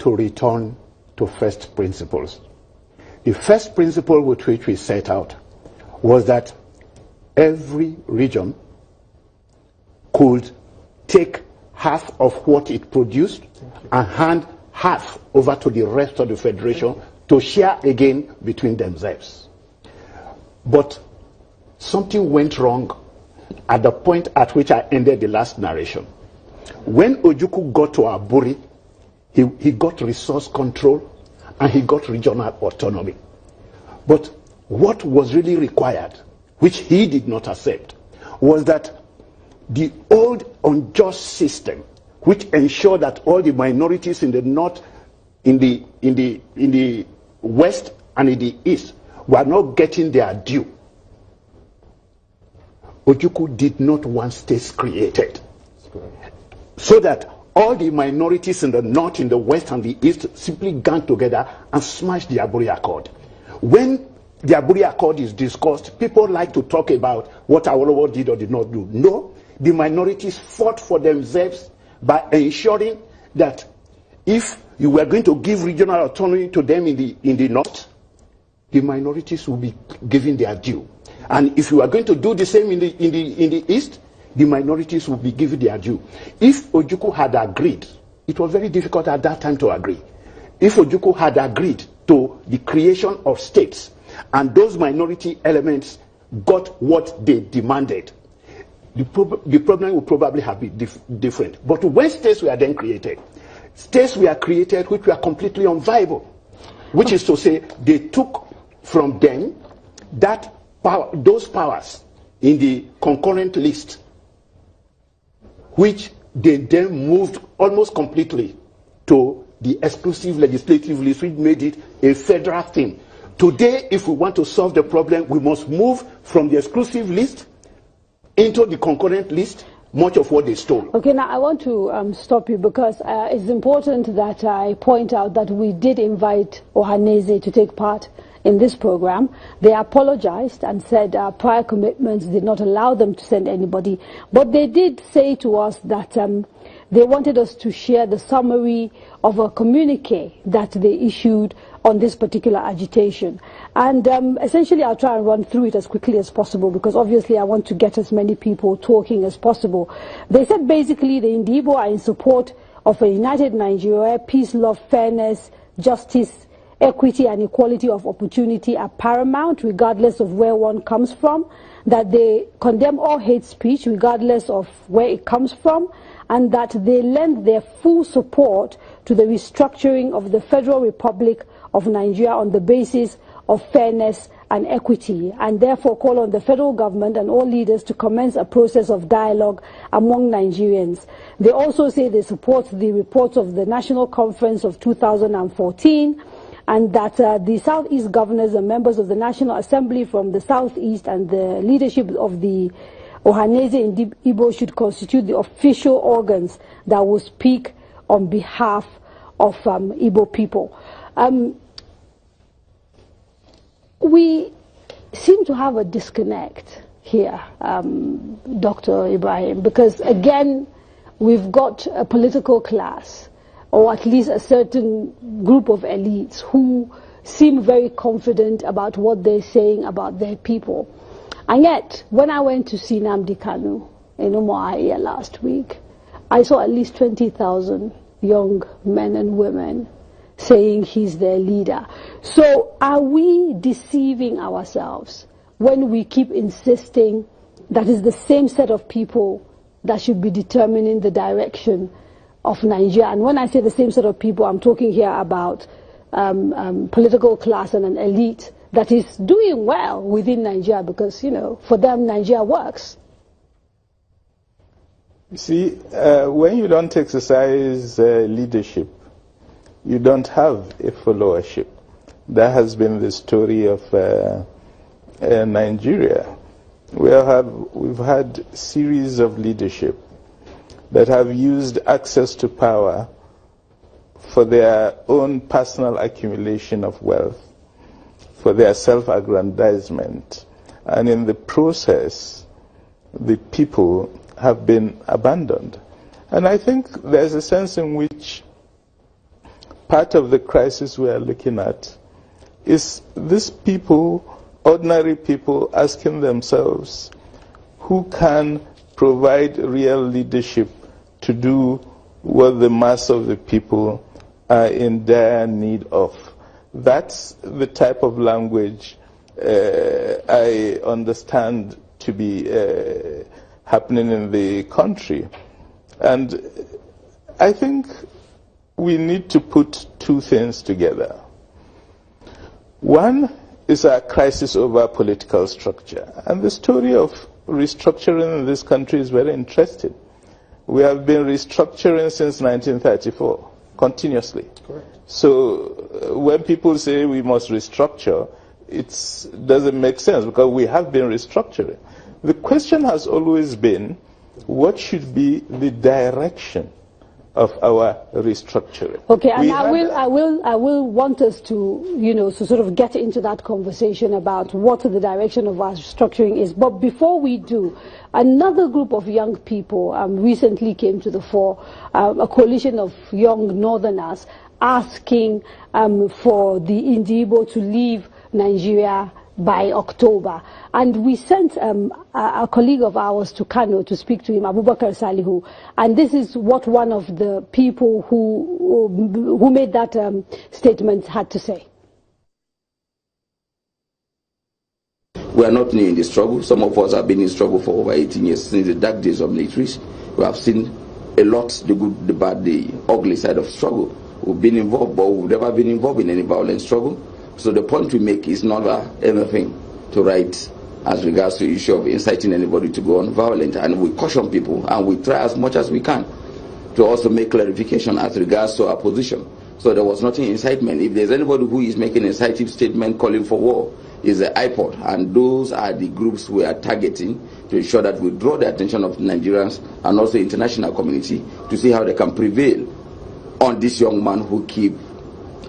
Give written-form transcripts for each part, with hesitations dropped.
to return to first principles. The first principle with which we set out was that every region could take half of what it produced and hand half over to the rest of the federation to share again between themselves. But something went wrong at the point at which I ended the last narration. When Ojukwu got to Aburi, he got resource control and he got regional autonomy. But what was really required, which he did not accept, was that the old unjust system, which ensured that all the minorities in the north, in the west and in the east were not getting their due. Ojukwu did not want states created, so that all the minorities in the north, in the west and the east simply gang together and smash the Aburi Accord. When the Aburi Accord is discussed, people like to talk about what Awolowo did or did not do. No, the minorities fought for themselves by ensuring that if you were going to give regional autonomy to them in the north, the minorities will be given their due. And if you are going to do the same in the east, the minorities will be given their due. If Ojukwu had agreed, it was very difficult at that time to agree. If Ojukwu had agreed to the creation of states, and those minority elements got what they demanded, the problem would probably have been different. But when states were then created, states were created which were completely unviable, which is to say they took from them that power, those powers in the concurrent list, which they then moved almost completely to the exclusive legislative list, which made it a federal thing. Today, if we want to solve the problem, we must move from the exclusive list into the concurrent list, much of what they stole. Okay, now I want to stop you because it's important that I point out that we did invite Ohaneze to take part in this program. They apologized and said prior commitments did not allow them to send anybody, but they did say to us that they wanted us to share the summary of a communique that they issued on this particular agitation. And essentially I'll try and run through it as quickly as possible because obviously I want to get as many people talking as possible. They said basically the Indibo are in support of a united Nigeria, peace, love, fairness, justice, equity and equality of opportunity are paramount regardless of where one comes from, that they condemn all hate speech regardless of where it comes from, and that they lend their full support to the restructuring of the Federal Republic of Nigeria on the basis of fairness and equity, and therefore call on the federal government and all leaders to commence a process of dialogue among Nigerians. They also say they support the reports of the National Conference of 2014, and that the Southeast governors and members of the National Assembly from the Southeast and the leadership of the Ohaneze and Igbo should constitute the official organs that will speak on behalf of Igbo people. We seem to have a disconnect here, Dr. Ibrahim, because again, we've got a political class, or at least a certain group of elites who seem very confident about what they're saying about their people. And yet, when I went to see Nnamdi Kanu in Umuahia last week, I saw at least 20,000 young men and women saying he's their leader. So are we deceiving ourselves when we keep insisting that it's the same set of people that should be determining the direction of Nigeria? And when I say the same set of people, I'm talking here about political class and an elite that is doing well within Nigeria because, you know, for them Nigeria works. You see, when you don't exercise leadership, you don't have a followership. That has been the story of Nigeria. We've had series of leadership that have used access to power for their own personal accumulation of wealth, for their self-aggrandizement, and in the process, the people have been abandoned. And I think there's a sense in which part of the crisis we are looking at is these people, ordinary people, asking themselves, who can provide real leadership to do what the mass of the people are in dire need of? That's the type of language I understand to be happening in the country. And I think we need to put two things together. One is a crisis over political structure. And the story of restructuring in this country is very interesting. We have been restructuring since 1934, continuously. Correct. So when people say we must restructure, it doesn't make sense because we have been restructuring. The question has always been, what should be the direction of our restructuring? Okay, and I will want us to, to sort of get into that conversation about what the direction of our restructuring is. But before we do, another group of young people recently came to the fore, a coalition of young northerners asking for the Indibo to leave Nigeria by October. And we sent a colleague of ours to Kano to speak to him, Abubakar Salihu, and this is what one of the people who made that statement had to say. We are not new in the struggle. Some of us have been in struggle for over 18 years, since the dark days of militaries. We have seen a lot, the good, the bad, the ugly side of struggle. We've been involved, but we've never been involved in any violent struggle. So the point we make is not anything to write as regards to the issue of inciting anybody to go on violent. And we caution people, and we try as much as we can to also make clarification as regards to our position. So there was nothing incitement. If there's anybody who is making an inciting statement calling for war, is the IPOD, and those are the groups we are targeting to ensure that we draw the attention of Nigerians and also the international community to see how they can prevail on this young man who keep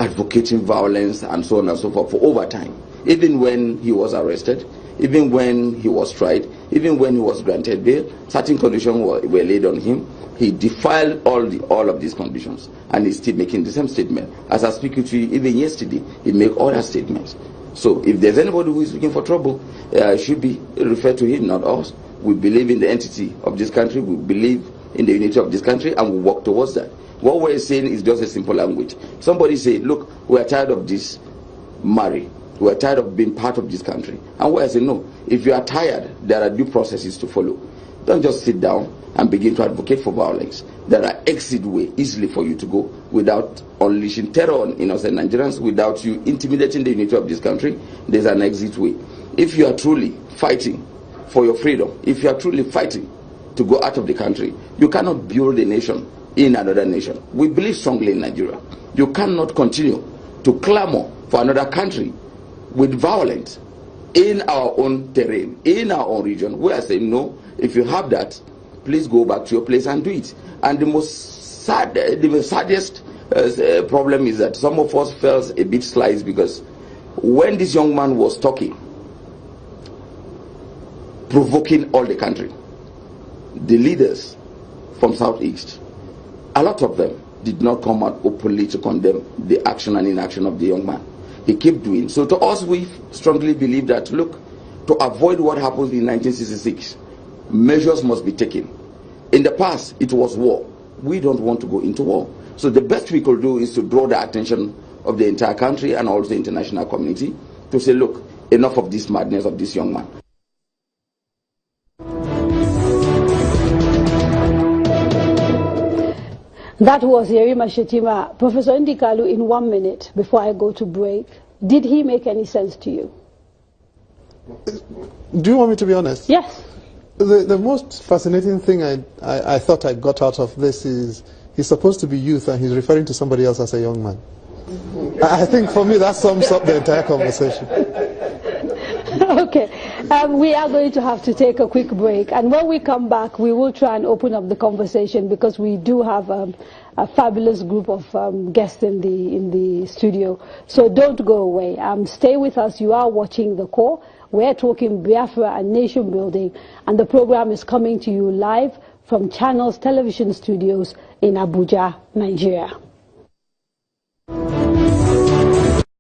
advocating violence and so on and so forth for over time. Even when he was arrested, even when he was tried, even when he was granted bail, certain conditions were laid on him. He defied all of these conditions, and he's still making the same statement. As I speak to you, even yesterday, he made other statements. So if there's anybody who is looking for trouble, it should be referred to him, not us. We believe in the entity of this country, we believe in the unity of this country, and we work towards that. What we're saying is just a simple language. Somebody say, look, we're tired of this marry. We're tired of being part of this country. And we're saying, no, if you are tired, there are due processes to follow. Don't just sit down and begin to advocate for violence. There are exit ways easily for you to go without unleashing terror on innocent Nigerians, without you intimidating the unity of this country. There's an exit way. If you are truly fighting for your freedom, if you are truly fighting to go out of the country, you cannot build a nation in another nation. We believe strongly in Nigeria. You cannot continue to clamor for another country with violence in our own terrain, in our own region. We are saying, no, if you have that, please go back to your place and do it. And the saddest problem is that some of us felt a bit sliced, because when this young man was talking, provoking all the country, the leaders from Southeast, a lot of them did not come out openly to condemn the action and inaction of the young man. He kept doing. So to us, we strongly believe that, look, to avoid what happened in 1966, measures must be taken. In the past, it was war. We don't want to go into war. So the best we could do is to draw the attention of the entire country and also the international community to say, look, enough of this madness of this young man. That was Yerima Shetima. Professor Ndikalu, in 1 minute, before I go to break, did he make any sense to you? Do you want me to be honest? Yes. The most fascinating thing I thought I got out of this is he's supposed to be youth and he's referring to somebody else as a young man. I think for me that sums up the entire conversation. Okay, we are going to have to take a quick break, and when we come back we will try and open up the conversation, because we do have a fabulous group of guests in the studio. So don't go away, stay with us. You are watching The Core. We're talking Biafra and nation building, and the program is coming to you live from Channels Television Studios in Abuja, Nigeria.